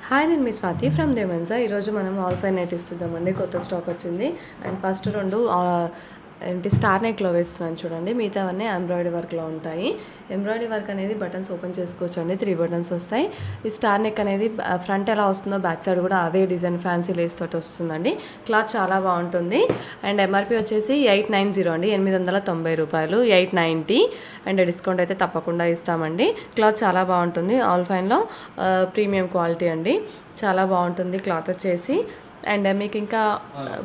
Hi, నేను మీ Swathi from దేవెన్సా. ఈరోజు మనం ఆల్ ఫైన్ నైటీస్ చూద్దామండి. కొత్త స్టాక్ వచ్చింది. అండ్ ఫస్ట్ రెండు స్టార్ నెక్లో వేస్తున్నాను చూడండి. మిగతావన్నీ ఎంబ్రాయిడరీ వర్క్లో ఉంటాయి. ఎంబ్రాయిడరీ వర్క్ అనేది బటన్స్ ఓపెన్ చేసుకోవచ్చు అండి. 3 బటన్స్ వస్తాయి. ఈ స్టార్ నెక్ అనేది ఫ్రంట్ ఎలా వస్తుందో బ్యాక్ సైడ్ కూడా అదే డిజైన్ ఫ్యాన్సీ లేస్ తోటి వస్తుందండి. క్లాత్ చాలా బాగుంటుంది. అండ్ ఎంఆర్పి వచ్చేసి 890 అండి, 890 రూపాయలు, 890. అండ్ డిస్కౌంట్ అయితే తప్పకుండా ఇస్తామండి. క్లాత్ చాలా బాగుంటుంది. ఆల్ ఫైన్లో ప్రీమియం క్వాలిటీ అండి. చాలా బాగుంటుంది క్లాత్ వచ్చేసి. అండ్ మీకు ఇంకా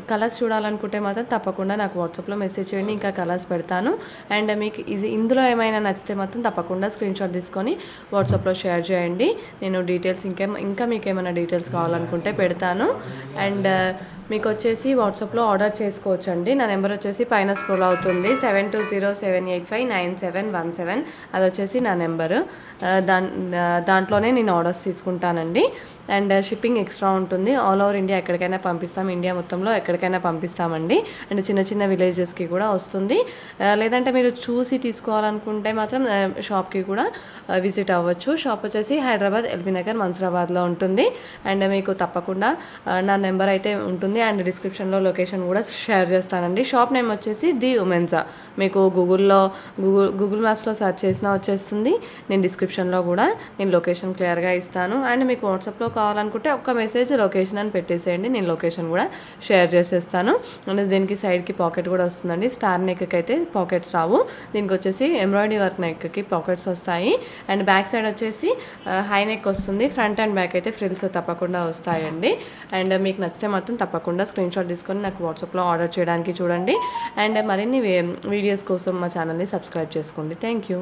కలర్స్ చూడాలనుకుంటే మాత్రం తప్పకుండా నాకు వాట్సాప్లో మెసేజ్ చేయండి, ఇంకా కలర్స్ పెడతాను. అండ్ మీకు ఇందులో ఏమైనా నచ్చితే మాత్రం తప్పకుండా స్క్రీన్షాట్ తీసుకొని వాట్సాప్లో షేర్ చేయండి. నేను డీటెయిల్స్ ఇంకా మీకు ఏమైనా డీటెయిల్స్ కావాలనుకుంటే పెడతాను. అండ్ మీకు వచ్చేసి వాట్సాప్లో ఆర్డర్ చేసుకోవచ్చండి. నా నెంబర్ వచ్చేసి పైన స్క్రోల్ అవుతుంది, 7207859717. అది వచ్చేసి నా నెంబరు. దాంట్లోనే నేను ఆర్డర్స్ తీసుకుంటానండి. అండ్ షిప్పింగ్ ఎక్స్ట్రా ఉంటుంది. ఆల్ ఓవర్ ఇండియా ఎక్కడికైనా పంపిస్తాం. ఇండియా మొత్తంలో ఎక్కడికైనా పంపిస్తామండి. అండ్ చిన్న చిన్న విలేజెస్కి కూడా వస్తుంది. లేదంటే మీరు చూసి తీసుకోవాలనుకుంటే మాత్రం షాప్కి కూడా విజిట్ అవ్వచ్చు. షాప్ వచ్చేసి హైదరాబాద్ ఎల్బీ నగర్ మన్సూరాబాద్లో ఉంటుంది. అండ్ మీకు తప్పకుండా నా నెంబర్ అయితే ఉంటుంది. అండ్ డిస్క్రిప్షన్లో లొకేషన్ కూడా షేర్ చేస్తానండి. షాప్ నేమ్ వచ్చేసి ది ఉమెన్సా. మీకు గూగుల్ మ్యాప్స్లో సెర్చ్ చేసినా వచ్చేస్తుంది. నేను డిస్క్రిప్షన్లో కూడా నేను లొకేషన్ క్లియర్గా ఇస్తాను. అండ్ మీకు వాట్సాప్లో కావాలనుకుంటే ఒక్క మెసేజ్ లొకేషన్ అని పెట్టేసేయండి, నేను లొకేషన్ కూడా షేర్ చేసేస్తాను. అండ్ దీనికి సైడ్కి పాకెట్ కూడా వస్తుందండి. స్టార్ నెక్కి అయితే పాకెట్స్ రావు. దీనికి వచ్చేసి ఎంబ్రాయిడరీ వర్క్ నెక్కి పాకెట్స్ వస్తాయి. అండ్ బ్యాక్ సైడ్ వచ్చేసి హై నెక్ వస్తుంది. ఫ్రంట్ అండ్ బ్యాక్ అయితే ఫ్రిల్స్ తప్పకుండా వస్తాయండి. అండ్ మీకు నచ్చితే మాత్రం తప్పకుండా స్క్రీన్షాట్ తీసుకొని నాకు వాట్సాప్లో ఆర్డర్ చేయడానికి చూడండి. అండ్ మరిన్ని వీడియోస్ కోసం మా ఛానల్ని సబ్స్క్రైబ్ చేసుకోండి. Thank you.